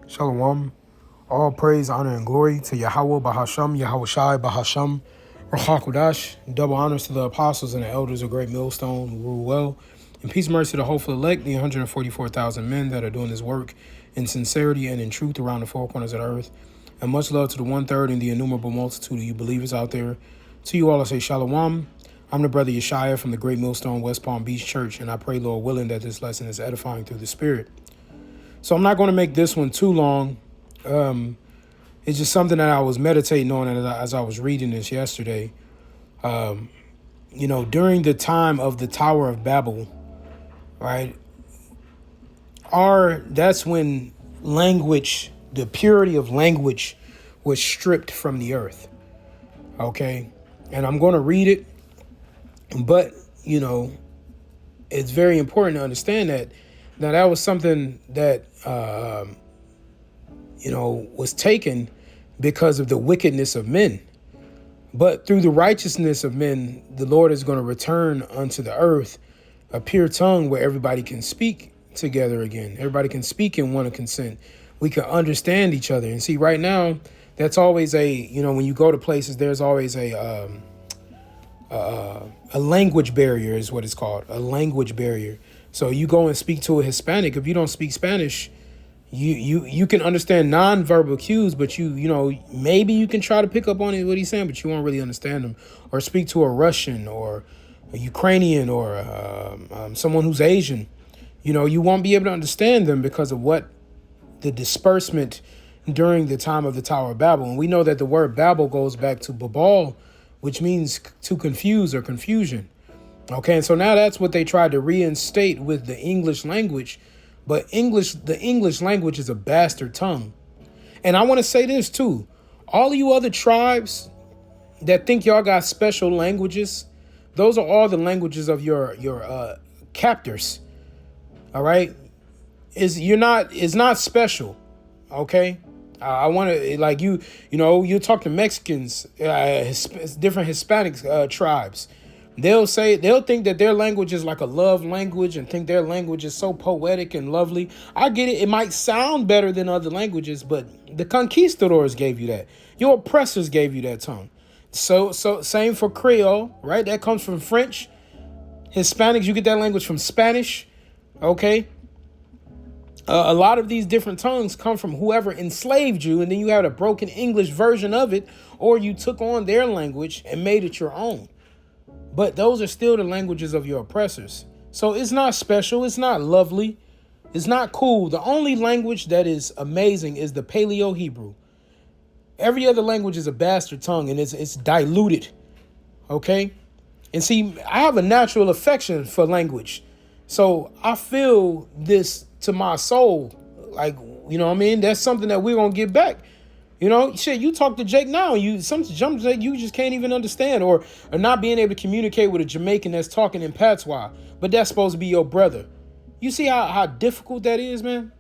Shalom. All praise, honor, and glory to Yahweh Bahasham, Yahweh Shai Bahasham, Rachakodash. Double honors to the apostles and the elders of Great Millstone who rule well. And peace and mercy to the hopeful elect, the 144,000 men that are doing this work in sincerity and in truth around the four corners of the earth. And much love to the one-third and the innumerable multitude of you believers out there. To you all I say Shalom. I'm the brother Yeshaya from the Great Millstone West Palm Beach Church, and I pray, Lord willing, that this lesson is edifying through the Spirit. So I'm not going to make this one too long. It's just something that I was meditating on as I was reading this yesterday. During the time of the Tower of Babel, right? That's when language, the purity of language, was stripped from the earth. Okay, and I'm going to read it, but it's very important to understand that that was something that was taken because of the wickedness of men. But through the righteousness of men, the Lord is going to return unto the earth a pure tongue where everybody can speak together again. Everybody can speak in one consent. We can understand each other. And see, right now, that's always when you go to places, there's always a language barrier is what it's called, a language barrier. So you go and speak to a Hispanic. If you don't speak Spanish, you can understand nonverbal cues, but maybe you can try to pick up on what he's saying, but you won't really understand him. Or speak to a Russian or a Ukrainian or someone who's Asian. You won't be able to understand them because of what the disbursement during the time of the Tower of Babel. And we know that the word Babel goes back to Babal, which means to confuse or confusion. Okay, and so now that's what they tried to reinstate with the English language. But the English language is a bastard tongue. And I want to say this too. All of you other tribes that think y'all got special languages, those are all the languages of your captors. All right? It's not special. Okay? I want to, you talk to Mexicans, different Hispanic tribes. They'll think that their language is like a love language and think their language is so poetic and lovely. I get it. It might sound better than other languages, but the conquistadors gave you that. Your oppressors gave you that tongue. So same for Creole, right? That comes from French. Hispanics, you get that language from Spanish. Okay. A lot of these different tongues come from whoever enslaved you, and then you had a broken English version of it, or you took on their language and made it your own. But those are still the languages of your oppressors. So it's not special. It's not lovely. It's not cool. The only language that is amazing is the Paleo Hebrew. Every other language is a bastard tongue, and it's diluted. Okay? And see, I have a natural affection for language. So I feel this to my soul. Like, that's something that we're going to get back. You talk to Jake now, some Jake you just can't even understand, or not being able to communicate with a Jamaican that's talking in patois, but that's supposed to be your brother. You see how difficult that is, man?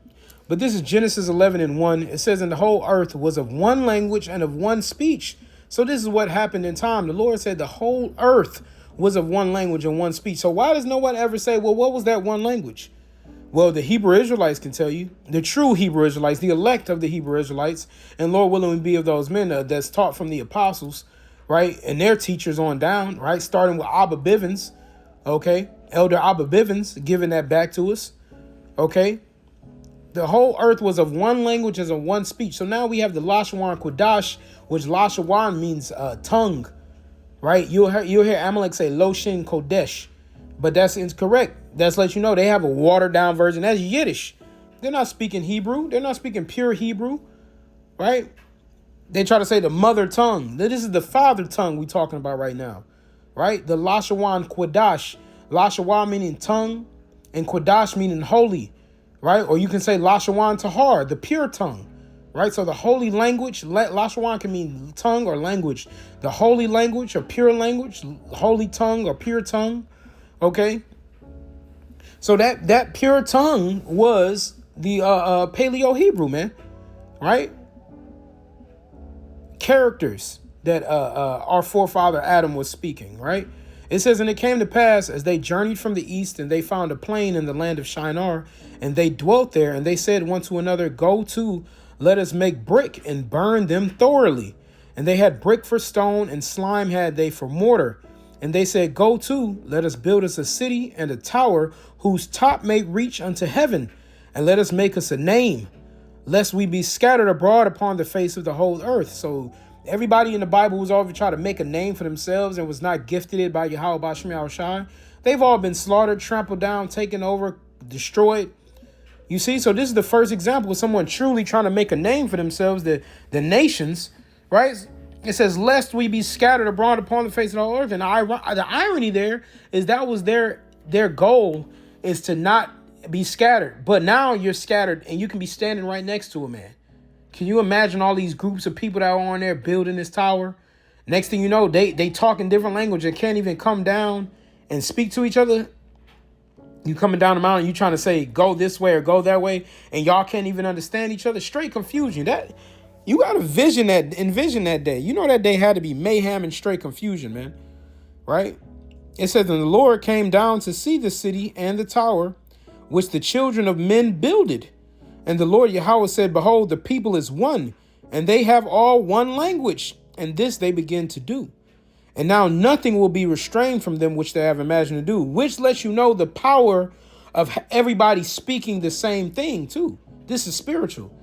But this is Genesis 11:1. It says, and the whole earth was of one language and of one speech. So this is what happened in time. The Lord said the whole earth was of one language and one speech. So why does no one ever say, well, what was that one language? Well, the Hebrew Israelites can tell you, the true Hebrew Israelites, the elect of the Hebrew Israelites, and Lord willing we be of those men that's taught from the apostles, right? And their teachers on down, right? Starting with Abba Bivens, okay? Elder Abba Bivens giving that back to us, okay? The whole earth was of one language and of one speech. So now we have the Lashawan Kodash, which Lashawan means tongue, right? You'll hear Amalek say Loshin Kodesh. But that's incorrect. That's let you know they have a watered down version. That's Yiddish. They're not speaking Hebrew. They're not speaking pure Hebrew, right? They try to say the mother tongue. This is the father tongue we're talking about right now, right? The Lashawan Quadash. Lashawan meaning tongue and Quadash meaning holy, right? Or you can say Lashawan Tahar, the pure tongue, right? So the holy language, Lashawan can mean tongue or language. The holy language or pure language, holy tongue or pure tongue. Okay, so that pure tongue was the Paleo Hebrew, man, right? Characters that our forefather Adam was speaking, right? It says, and it came to pass as they journeyed from the east, and they found a plain in the land of Shinar, and they dwelt there, and they said one to another, go to, let us make brick and burn them thoroughly. And they had brick for stone, and slime had they for mortar. And they said, go to, let us build us a city and a tower whose top may reach unto heaven, and let us make us a name, lest we be scattered abroad upon the face of the whole earth. So everybody in the Bible who's always trying to make a name for themselves and was not gifted it by Yahweh Bashim Yahushai, they've all been slaughtered, trampled down, taken over, destroyed. You see, so this is the first example of someone truly trying to make a name for themselves, the nations, right? It says, lest we be scattered abroad upon the face of the whole earth. And the irony there is that was their goal, is to not be scattered. But now you're scattered and you can be standing right next to a man. Can you imagine all these groups of people that are on there building this tower? Next thing you know, they talk in different language and can't even come down and speak to each other. You coming down the mountain, you trying to say, go this way or go that way, and y'all can't even understand each other. Straight confusion. That you got to envision that day. You know that day had to be mayhem and straight confusion, man. Right? It says, and the Lord came down to see the city and the tower, which the children of men builded. And the Lord Yahweh said, behold, the people is one, and they have all one language, and this they begin to do. And now nothing will be restrained from them which they have imagined to do, which lets you know the power of everybody speaking the same thing too. This is spiritual,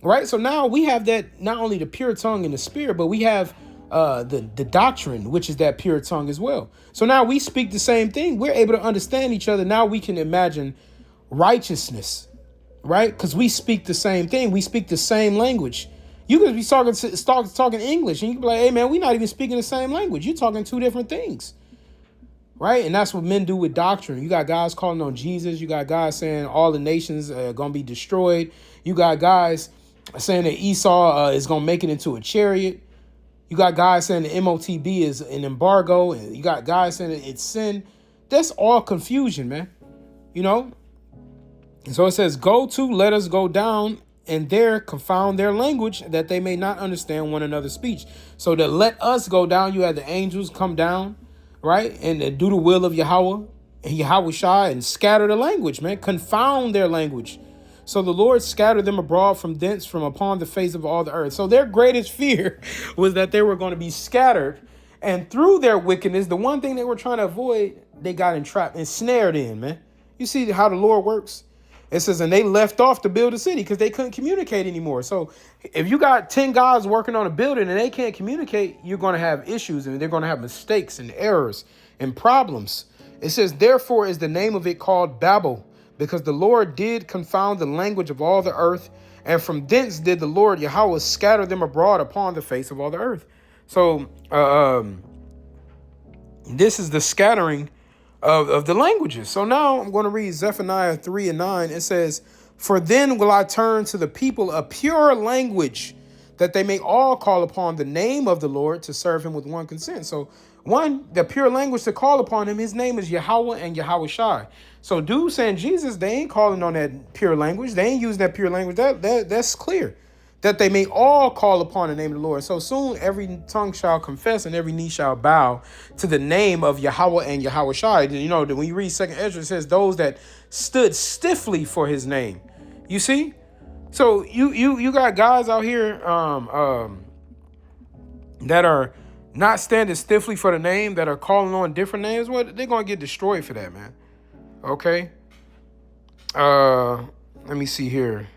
right? So now we have that, not only the pure tongue and the spirit, but we have the doctrine, which is that pure tongue as well. So now we speak the same thing. We're able to understand each other. Now we can imagine righteousness, right? Because we speak the same thing. We speak the same language. You could be talking English, and you can be like, hey, man, we're not even speaking the same language. You're talking two different things, right? And that's what men do with doctrine. You got guys calling on Jesus. You got guys saying all the nations are going to be destroyed. You got guys saying that Esau is going to make it into a chariot. You got guys saying the MOTB is an embargo. And you got guys saying that it's sin. That's all confusion, man. You know? And so it says, go to, let us go down, and there confound their language, that they may not understand one another's speech. So to let us go down, you had the angels come down, right? And do the will of Yahweh and Yahweh Shai and scatter the language, man. Confound their language. So the Lord scattered them abroad from thence, from upon the face of all the earth. So their greatest fear was that they were going to be scattered. And through their wickedness, the one thing they were trying to avoid, they got entrapped and snared in, man. You see how the Lord works? It says, and they left off to build a city because they couldn't communicate anymore. So if you got 10 guys working on a building and they can't communicate, you're going to have issues, and they're going to have mistakes and errors and problems. It says, therefore is the name of it called Babel, because the Lord did confound the language of all the earth. And from thence did the Lord Yahweh scatter them abroad upon the face of all the earth. So this is the scattering of the languages. So now I'm going to read Zephaniah 3:9. It says, for then will I turn to the people a pure language, that they may all call upon the name of the Lord to serve him with one consent. So one, the pure language to call upon him, his name is Yahweh and Yahweh Shai. So dudes saying Jesus, they ain't calling on that pure language. They ain't using that pure language. That's clear. That they may all call upon the name of the Lord. So soon every tongue shall confess and every knee shall bow to the name of Yahweh and Yahweh Shai. You know, when you read 2nd Ezra, it says those that stood stiffly for his name. You see? So you got guys out here that are not standing stiffly for the name, that are calling on different names. Well, they're going to get destroyed for that, man. Okay? Let me see here.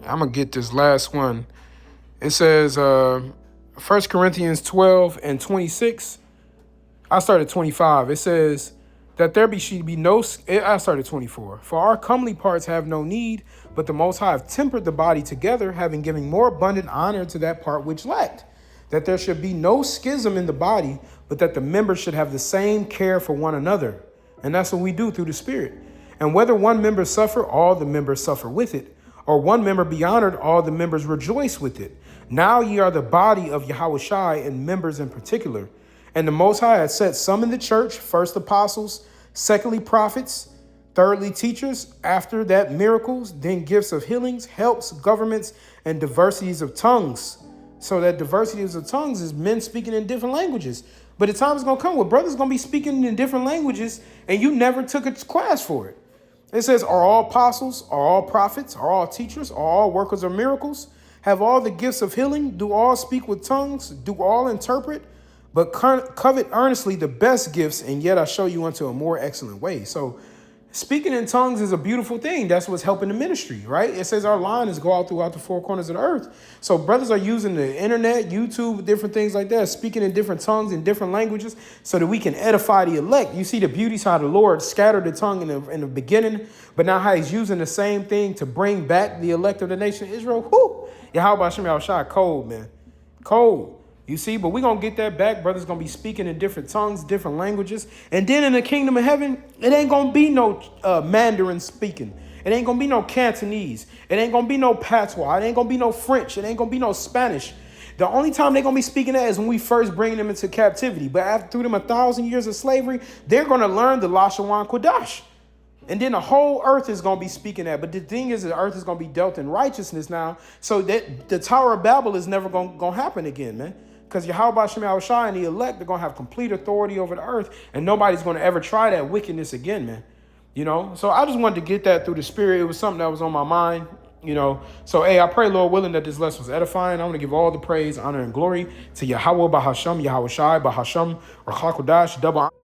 I'm going to get this last one. It says 1 Corinthians 12:26. I started 25. It says that there should be no, I started 24. For our comely parts have no need, but the Most High have tempered the body together, having given more abundant honor to that part which lacked. That there should be no schism in the body, but that the members should have the same care for one another. And that's what we do through the Spirit. And whether one member suffer, all the members suffer with it. Or one member be honored, all the members rejoice with it. Now ye are the body of Yahweh Shai, and members in particular. And the Most High has set some in the church, first apostles, secondly prophets, thirdly teachers, after that miracles, then gifts of healings, helps, governments, and diversities of tongues. So that diversities of tongues is men speaking in different languages. But the time is gonna come where brothers gonna be speaking in different languages, and you never took a class for it. It says, are all apostles, are all prophets, are all teachers, are all workers of miracles, have all the gifts of healing, do all speak with tongues, do all interpret, but covet earnestly the best gifts, and yet I show you unto a more excellent way. So speaking in tongues is a beautiful thing. That's what's helping the ministry, right? It says our line is go out throughout the four corners of the earth. So brothers are using the internet, YouTube, different things like that, speaking in different tongues in different languages so that we can edify the elect. You see the beauties how the Lord scattered the tongue in the beginning, but now how he's using the same thing to bring back the elect of the nation of Israel. Whoo! Yahweh Hashem Yahushua, cold, man. Cold. You see, but we're going to get that back. Brothers going to be speaking in different tongues, different languages. And then in the kingdom of heaven, it ain't going to be no Mandarin speaking. It ain't going to be no Cantonese. It ain't going to be no patois. It ain't going to be no French. It ain't going to be no Spanish. The only time they're going to be speaking that is when we first bring them into captivity. But after through them 1,000 years of slavery, they're going to learn the Lashawan Kodash. And then the whole earth is going to be speaking that. But the thing is, the earth is going to be dealt in righteousness now. So that the Tower of Babel is never going to happen again, man. Because Yahweh Shem Yahushua and the elect are going to have complete authority over the earth. And nobody's going to ever try that wickedness again, man. You know, so I just wanted to get that through the spirit. It was something that was on my mind, you know. So, hey, I pray, Lord willing, that this lesson was edifying. I want to give all the praise, honor, and glory to Yahweh Bahasham, Yahweh Shai, Bahasham, or Chakodash, double